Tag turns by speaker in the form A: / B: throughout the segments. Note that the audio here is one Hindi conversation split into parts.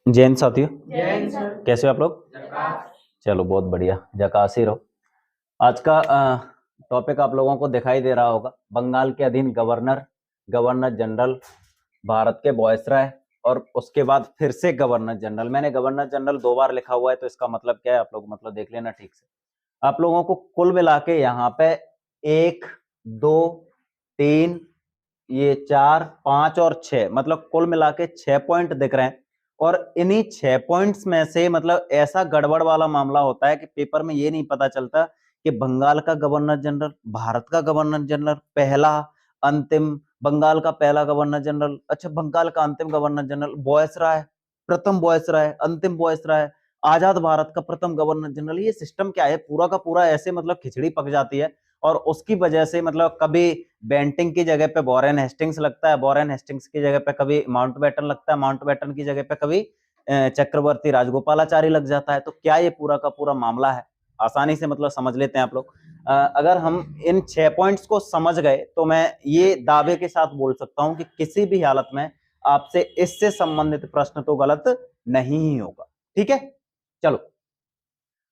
A: जैन साथियों,
B: जैन सर।
A: कैसे हो आप लोग? चलो बहुत बढ़िया, जकास ही रहो। आज का टॉपिक आप लोगों को दिखाई दे रहा होगा, बंगाल के अधीन गवर्नर, गवर्नर जनरल, भारत के वायसराय और उसके बाद फिर से गवर्नर जनरल। मैंने गवर्नर जनरल 2 बार लिखा हुआ है, तो इसका मतलब क्या है आप लोग मतलब देख लेना ठीक से। आप लोगों को कुल मिला के यहाँ पे 1, 2, 3, ये 4, 5 और 6, मतलब कुल मिला के 6 पॉइंट दिख रहे हैं। और इन्हीं 6 पॉइंट्स में से मतलब ऐसा गड़बड़ वाला मामला होता है कि पेपर में ये नहीं पता चलता कि बंगाल का गवर्नर जनरल, भारत का गवर्नर जनरल, पहला, अंतिम, बंगाल का पहला गवर्नर जनरल, अच्छा बंगाल का अंतिम गवर्नर जनरल, वायसराय, प्रथम वायसराय, अंतिम वायसराय, आजाद भारत का प्रथम गवर्नर जनरल। ये सिस्टम क्या है, पूरा का पूरा ऐसे मतलब खिचड़ी पक जाती है। और उसकी वजह से मतलब कभी बेंटिंग की जगह पे वॉरेन हेस्टिंग्स लगता है, वॉरेन हेस्टिंग्स की जगह पे कभी माउंटबेटन लगता है, माउंटबेटन की जगह पे कभी चक्रवर्ती राजगोपालाचारी लग जाता है। तो क्या ये पूरा का पूरा मामला है, आसानी से मतलब समझ लेते हैं आप लोग। अगर हम इन 6 पॉइंट्स को समझ गए तो मैं ये दावे के साथ बोल सकता हूं कि किसी भी हालत में आपसे इससे संबंधित प्रश्न तो गलत नहीं ही होगा। ठीक है, चलो।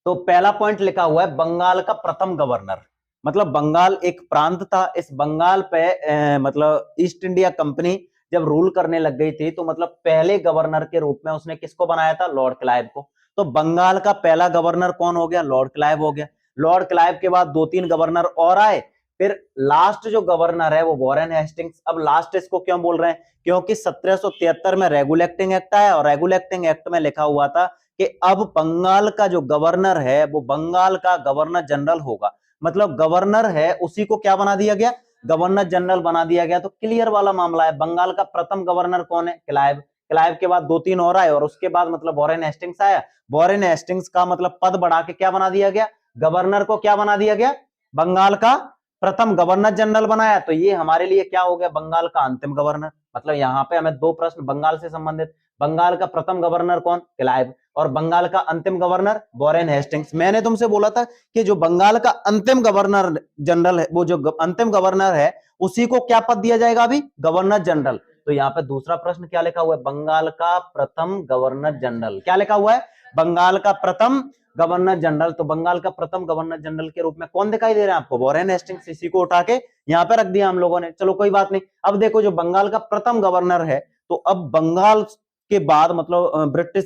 A: तो पहला पॉइंट लिखा हुआ है बंगाल का प्रथम गवर्नर। मतलब बंगाल एक प्रांत था, इस बंगाल पे मतलब ईस्ट इंडिया कंपनी जब रूल करने लग गई थी तो मतलब पहले गवर्नर के रूप में उसने किसको बनाया था? लॉर्ड क्लाइव को। तो बंगाल का पहला गवर्नर कौन हो गया? लॉर्ड क्लाइव हो गया। लॉर्ड क्लाइव के बाद 2-3 गवर्नर और आए, फिर लास्ट जो गवर्नर है वो वॉरेन हेस्टिंग्स। अब लास्ट इसको क्यों बोल रहे हैं? क्योंकि 1773 में रेगुलेटिंग एक्ट आया और रेगुलेटिंग एक्ट में लिखा हुआ था कि अब बंगाल का जो गवर्नर है वो बंगाल का गवर्नर जनरल होगा। मतलब गवर्नर है उसी को क्या बना दिया गया? गवर्नर जनरल बना दिया गया। तो क्लियर वाला मामला है। बंगाल का प्रथम गवर्नर कौन है? क्लाइव। क्लाइव के बाद 2-3 और आए और उसके बाद मतलब वॉरेन हेस्टिंग्स आया। वॉरेन हेस्टिंग्स का मतलब पद बढ़ा के क्या बना दिया गया? गवर्नर को क्या बना दिया गया? बंगाल का प्रथम गवर्नर जनरल बनाया। तो ये हमारे लिए क्या हो गया? बंगाल का अंतिम गवर्नर। मतलब यहाँ पे हमें 2 प्रश्न बंगाल से संबंधित। बंगाल का प्रथम गवर्नर कौन? क्लाइव। और बंगाल का अंतिम गवर्नर वॉरेन हेस्टिंग्स। मैंने तुमसे बोला था कि जो बंगाल का अंतिम गवर्नर जनरल है, वो जो अंतिम गवर्नर है उसी को क्या पद दिया जाएगा? अभी गवर्नर जनरल। तो यहाँ पे दूसरा प्रश्न क्या लिखा हुआ है? बंगाल का प्रथम गवर्नर जनरल। क्या लिखा हुआ है? बंगाल का प्रथम गवर्नर जनरल। तो बंगाल का प्रथम गवर्नर जनरल के रूप में कौन दिखाई दे रहा है आपको? Warren Hastings. इसी को उठा के यहाँ पे रख दिया हम लोगों ने। चलो कोई बात नहीं। अब देखो जो बंगाल का प्रथम गवर्नर है, तो अब बंगाल के बाद मतलब ब्रिटिश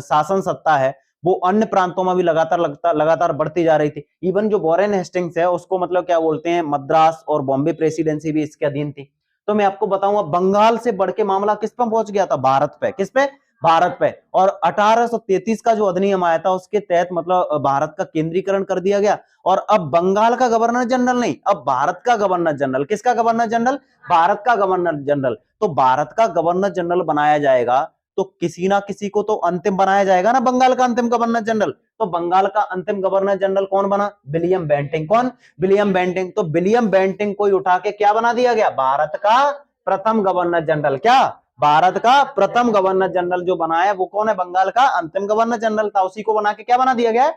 A: शासन सत्ता है वो अन्य प्रांतों में भी लगातार बढ़ती जा रही थी। इवन जो वॉरेन हेस्टिंग्स है उसको मतलब क्या बोलते हैं, मद्रास और बॉम्बे प्रेसिडेंसी भी इसके अधीन थी। तो मैं आपको बताऊंगा बंगाल से बढ़ के मामला किस पर पहुंच गया था? भारत पे। किस पे? भारत पे। और 1833 का जो अधिनियम आया था उसके तहत मतलब भारत का केंद्रीकरण कर दिया गया। और अब बंगाल का गवर्नर जनरल नहीं, अब भारत का गवर्नर जनरल। किसका गवर्नर जनरल? भारत का गवर्नर जनरल। तो भारत का गवर्नर जनरल बनाया जाएगा तो किसी ना किसी को तो अंतिम बनाया जाएगा ना, बंगाल का अंतिम गवर्नर जनरल। तो बंगाल का अंतिम गवर्नर जनरल कौन बना? William Bentinck. कौन? William Bentinck. तो विलियम बेंटिंग को उठा के क्या बना दिया गया? भारत का प्रथम गवर्नर जनरल। क्या? भारत का प्रथम गवर्नर जनरल जो बना है वो कौन है? बंगाल का अंतिम गवर्नर जनरल था, उसी को बना के क्या बना दिया गया?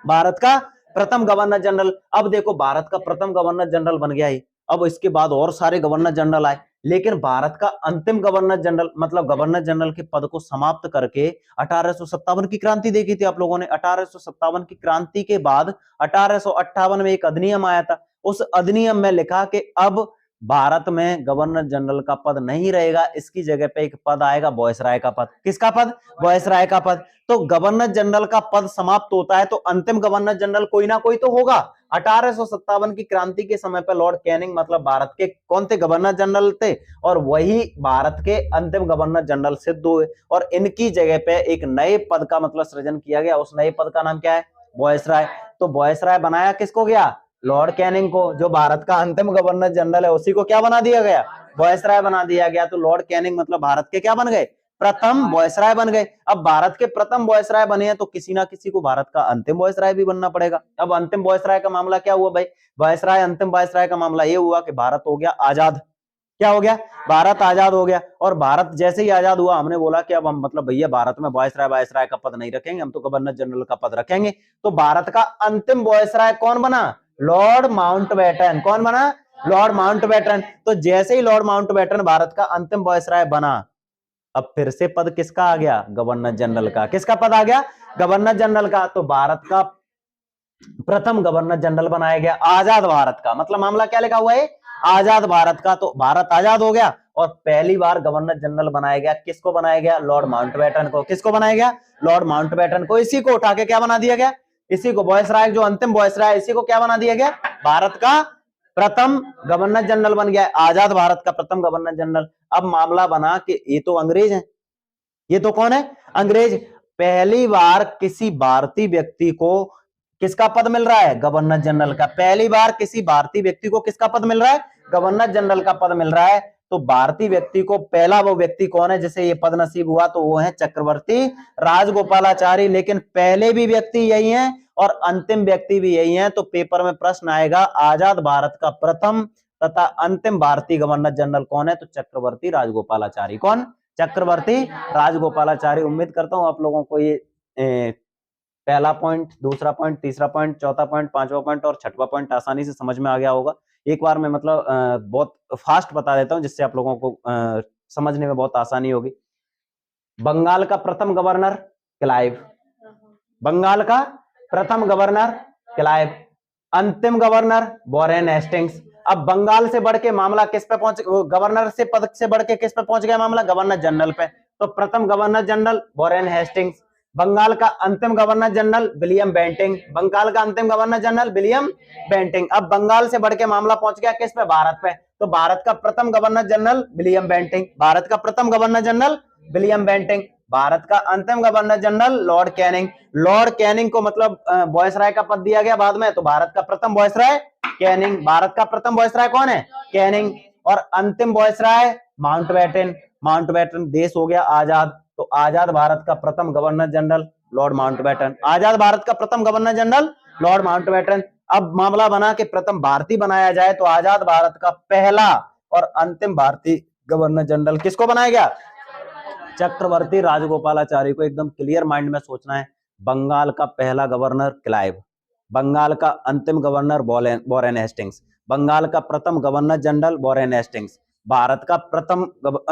A: भारत का प्रथम गवर्नर जनरल। अब देखो भारत का प्रथम गवर्नर जनरल बन गया ही। अब इसके बाद और सारे गवर्नर जनरल आए, लेकिन भारत का अंतिम गवर्नर जनरल मतलब गवर्नर जनरल के पद को समाप्त करके 1857 की क्रांति देखी थी आप लोगों ने। 1857 की क्रांति के बाद 1858 में एक अधिनियम आया था। उस अधिनियम में लिखा कि अब भारत में गवर्नर जनरल का पद नहीं रहेगा, इसकी जगह पे एक पद आएगा वायसराय का पद। किसका पद? वायसराय का पद। तो गवर्नर जनरल का पद समाप्त होता है तो अंतिम गवर्नर जनरल कोई ना कोई तो होगा। 1857 की क्रांति के समय पर लॉर्ड कैनिंग मतलब भारत के कौन थे? गवर्नर जनरल थे। और वही भारत के अंतिम गवर्नर जनरल सिद्ध हुए और इनकी जगह पे एक नए पद का मतलब सृजन किया गया। उस नए पद का नाम क्या है? वायसराय। तो वायसराय बनाया किसको गया? लॉर्ड कैनिंग को। जो भारत का अंतिम गवर्नर जनरल है उसी को क्या बना दिया गया? वायसराय बना दिया गया। तो लॉर्ड कैनिंग मतलब भारत के क्या बन गए? प्रथम वायसराय बन गए। अब भारत के प्रथम वायसराय बने हैं तो किसी ना किसी को भारत का अंतिम वायसराय भी बनना पड़ेगा। अब अंतिम वायसराय का मामला क्या हुआ भाई? वायसराय अंतिम वायसराय का मामला ये हुआ कि भारत हो गया आजाद। क्या हो गया? भारत आजाद हो गया। और भारत जैसे ही आजाद हुआ हमने बोला कि अब हम मतलब भैया भारत में वायसराय वायसराय का पद नहीं रखेंगे, हम तो गवर्नर जनरल का पद रखेंगे। तो भारत का अंतिम वायसराय कौन बना? Lord Mountbatten. कौन बना? Lord Mountbatten. तो जैसे ही लॉर्ड माउंटबेटन भारत का अंतिम वायसराय बना अब फिर से पद किसका आ गया? गवर्नर जनरल का। किसका पद आ गया? गवर्नर जनरल का। तो भारत का प्रथम गवर्नर जनरल बनाया गया आजाद भारत का। मतलब मामला क्या लिखा हुआ है? आजाद भारत का। तो भारत आजाद हो गया और पहली बार गवर्नर जनरल बनाया गया। किसको बनाया गया? लॉर्ड माउंटबेटन को। किसको बनाया गया? लॉर्ड माउंटबेटन को। इसी को उठा के क्या बना दिया गया? इसी को वॉयसराय, जो अंतिम वॉयसराय, इसी को क्या बना दिया गया? भारत का प्रथम गवर्नर जनरल बन गया। आजाद भारत का प्रथम गवर्नर जनरल। अब मामला बना कि ये तो अंग्रेज है, ये तो कौन है? अंग्रेज। पहली बार किसी भारतीय व्यक्ति को किसका पद मिल रहा है? गवर्नर जनरल का। पहली बार किसी भारतीय व्यक्ति को किसका पद मिल रहा है? गवर्नर जनरल का पद मिल रहा है। तो भारतीय व्यक्ति को पहला वो व्यक्ति कौन है जिसे ये पद नसीब हुआ? तो वो है चक्रवर्ती राजगोपालाचारी। लेकिन पहले भी व्यक्ति यही है और अंतिम व्यक्ति भी यही है। तो पेपर में प्रश्न आएगा आजाद भारत का प्रथम तथा अंतिम भारतीय गवर्नर जनरल कौन है? तो चक्रवर्ती राजगोपालाचारी। कौन? चक्रवर्ती राजगोपालाचारी। उम्मीद करता हूं आप लोगों को ये पहला पॉइंट, दूसरा पॉइंट, तीसरा पॉइंट, चौथा पॉइंट, पांचवा पॉइंट और छठवां पॉइंट आसानी से समझ में आ गया होगा। एक बार मैं मतलब बहुत फास्ट बता देता हूं जिससे आप लोगों को समझने में बहुत आसानी होगी। बंगाल का प्रथम गवर्नर क्लाइव। बंगाल का प्रथम गवर्नर क्लाइव। अंतिम गवर्नर वॉरेन हेस्टिंग्स। अब बंगाल से बढ़ के मामला किस पे पहुंच, गवर्नर से पद से बढ़ के किस पे पहुंच गया मामला? गवर्नर जनरल पे। तो प्रथम governor general Warren Hastings. Bengal का अंतिम governor general William Bentinck. Bengal का अंतिम गवर्नर जनरल विलियम बेंटिंग। अब बंगाल से बढ़ के मामला पहुंच गया किस पे? भारत पे। तो भारत का प्रथम governor general William Bentinck. Bharat का प्रथम governor general William Bentinck. Bharat का अंतिम governor general Lord Canning. Lord Canning को मतलब वॉयसराय का पद दिया गया बाद में। तो भारत का प्रथम वॉयसराय कैनिंग। भारत का प्रथम वॉयसराय कौन है? कैनिंग। और अंतिम वॉयसराय माउंटबेटन। माउंटबेटन। देश हो गया आजाद। तो आजाद भारत का प्रथम गवर्नर जनरल लॉर्ड माउंटबेटन। आजाद भारत का प्रथम गवर्नर जनरल लॉर्ड माउंटबेटन। अब मामला बना कि प्रथम भारतीय बनाया जाए। तो आजाद भारत का पहला और अंतिम भारतीय गवर्नर जनरल किसको बनाया गया? चक्रवर्ती राजगोपालाचारी को। एकदम क्लियर माइंड में सोचना है। बंगाल का पहला गवर्नर क्लाइव। बंगाल का अंतिम गवर्नर वॉरेन हेस्टिंग्स। बंगाल का प्रथम governor general Warren Hastings. Bharat का प्रथम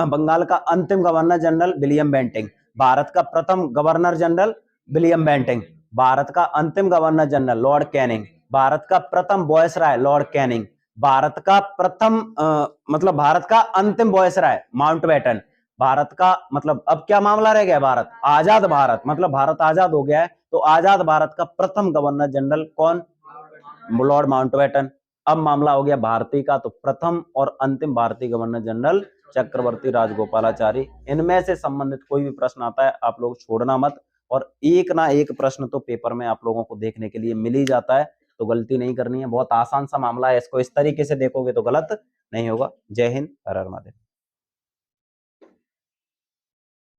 A: बंगाल का अंतिम governor general William Bentinck. Bharat का प्रथम governor general William Bentinck. Bharat का अंतिम governor general Lord Canning. Bharat का प्रथम वॉयसराय लॉर्ड कैनिंग। भारत का प्रथम मतलब भारत का अंतिम वॉयसराय माउंटबेटन। भारत का मतलब अब क्या मामला रह गया? भारत आजाद भारत, मतलब भारत आजाद हो गया है। तो आजाद भारत का प्रथम गवर्नर जनरल कौन? Lord Mountbatten. अब मामला हो गया भारतीय का। तो प्रथम और अंतिम भारतीय गवर्नर जनरल चक्रवर्ती राजगोपालाचारी। इनमें से संबंधित कोई भी प्रश्न आता है आप लोग छोड़ना मत। और एक ना एक प्रश्न तो पेपर में आप लोगों को देखने के लिए मिल ही जाता है। तो गलती नहीं करनी है। बहुत आसान सा मामला है। इसको इस तरीके से देखोगे तो गलत नहीं होगा। जय हिंद, हर हर महादेव।